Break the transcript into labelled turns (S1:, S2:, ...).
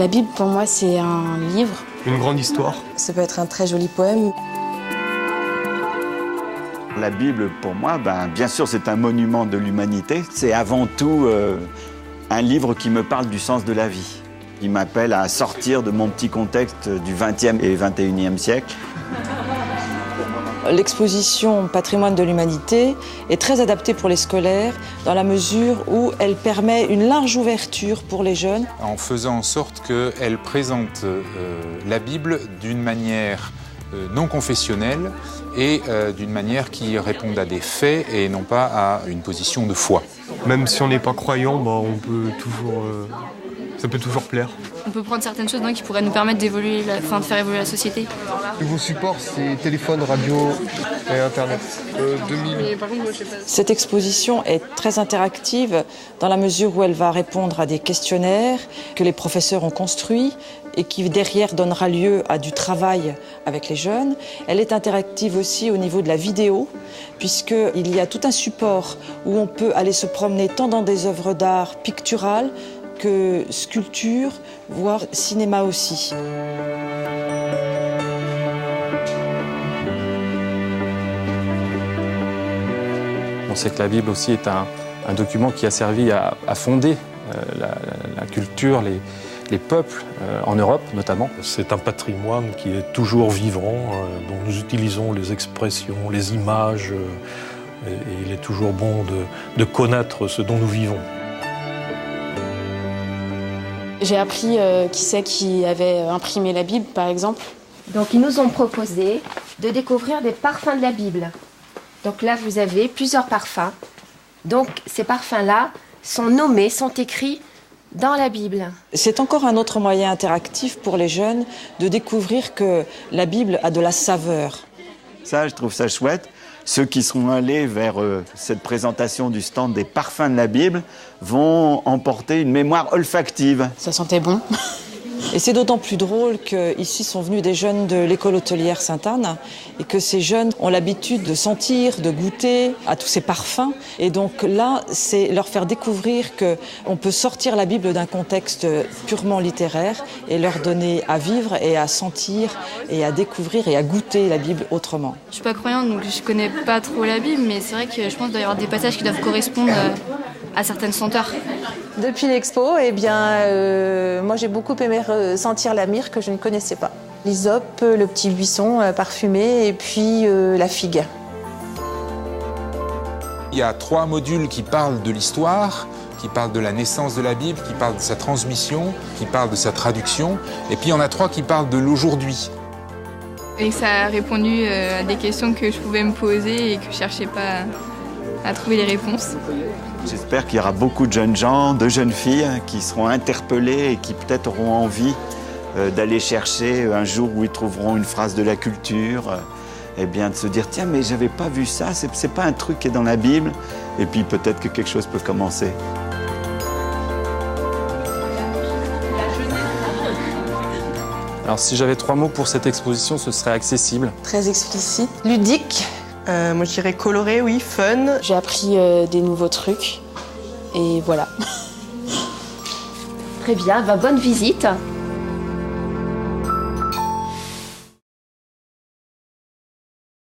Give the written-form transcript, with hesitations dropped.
S1: La Bible, pour moi, c'est un livre.
S2: Une grande histoire.
S3: Ça peut être un très joli poème.
S4: La Bible, pour moi, bien sûr, c'est un monument de l'humanité. C'est avant tout un livre qui me parle du sens de la vie. Il m'appelle à sortir de mon petit contexte du XXe et XXIe siècle.
S3: L'exposition Patrimoine de l'humanité est très adaptée pour les scolaires dans la mesure où elle permet une large ouverture pour les jeunes.
S5: En faisant en sorte qu'elle présente la Bible d'une manière non confessionnelle et d'une manière qui réponde à des faits et non pas à une position de foi.
S2: Même si on n'est pas croyant, on peut toujours, ça peut toujours plaire.
S1: On peut prendre certaines choses qui pourraient nous permettre d'évoluer, de faire évoluer la société.
S2: Vos supports, c'est téléphone, radio et Internet. 2000.
S1: Mais par contre, moi, je sais pas.
S3: Cette exposition est très interactive dans la mesure où elle va répondre à des questionnaires que les professeurs ont construits et qui derrière donnera lieu à du travail avec les jeunes. Elle est interactive aussi au niveau de la vidéo, puisqu'il y a tout un support où on peut aller se promener tant dans des œuvres d'art picturales que sculpture, voire cinéma aussi.
S6: On sait que la Bible aussi est un document qui a servi à fonder la culture, les peuples en Europe notamment.
S7: C'est un patrimoine qui est toujours vivant, dont nous utilisons les expressions, les images, et il est toujours bon de connaître ce dont nous vivons.
S1: J'ai appris qui c'est qui avait imprimé la Bible, par exemple.
S8: Donc, ils nous ont proposé de découvrir des parfums de la Bible. Donc là, vous avez plusieurs parfums. Donc, ces parfums-là sont nommés, sont écrits dans la Bible.
S3: C'est encore un autre moyen interactif pour les jeunes de découvrir que la Bible a de la saveur.
S4: Ça, je trouve ça chouette. Ceux qui seront allés vers cette présentation du stand des parfums de la Bible vont emporter une mémoire olfactive.
S1: Ça sentait bon.
S3: Et c'est d'autant plus drôle qu'ici sont venus des jeunes de l'école hôtelière Sainte-Anne et que ces jeunes ont l'habitude de sentir, de goûter à tous ces parfums. Et donc là, c'est leur faire découvrir qu'on peut sortir la Bible d'un contexte purement littéraire et leur donner à vivre et à sentir et à découvrir et à goûter la Bible autrement.
S1: Je suis pas croyante, donc je connais pas trop la Bible, mais c'est vrai que je pense qu'il doit y avoir des passages qui doivent correspondre à certaines senteurs.
S9: Depuis l'expo, moi j'ai beaucoup aimé sentir la myrrhe que je ne connaissais pas. L'hysope, le petit buisson parfumé et puis la figue.
S5: Il y a 3 modules qui parlent de l'histoire, qui parlent de la naissance de la Bible, qui parlent de sa transmission, qui parlent de sa traduction, et puis il y en a 3 qui parlent de l'aujourd'hui.
S1: Et ça a répondu à des questions que je pouvais me poser et que je cherchais pas à trouver les réponses.
S4: J'espère qu'il y aura beaucoup de jeunes gens, de jeunes filles qui seront interpellés et qui peut-être auront envie d'aller chercher un jour où ils trouveront une phrase de la culture, et bien de se dire tiens mais j'avais pas vu ça, c'est pas un truc qui est dans la Bible, et puis peut-être que quelque chose peut commencer.
S6: Alors si j'avais 3 mots pour cette exposition, ce serait accessible.
S9: Très explicite. Ludique. Moi je dirais coloré, oui, fun.
S1: J'ai appris des nouveaux trucs et voilà.
S8: Très bien, bonne visite.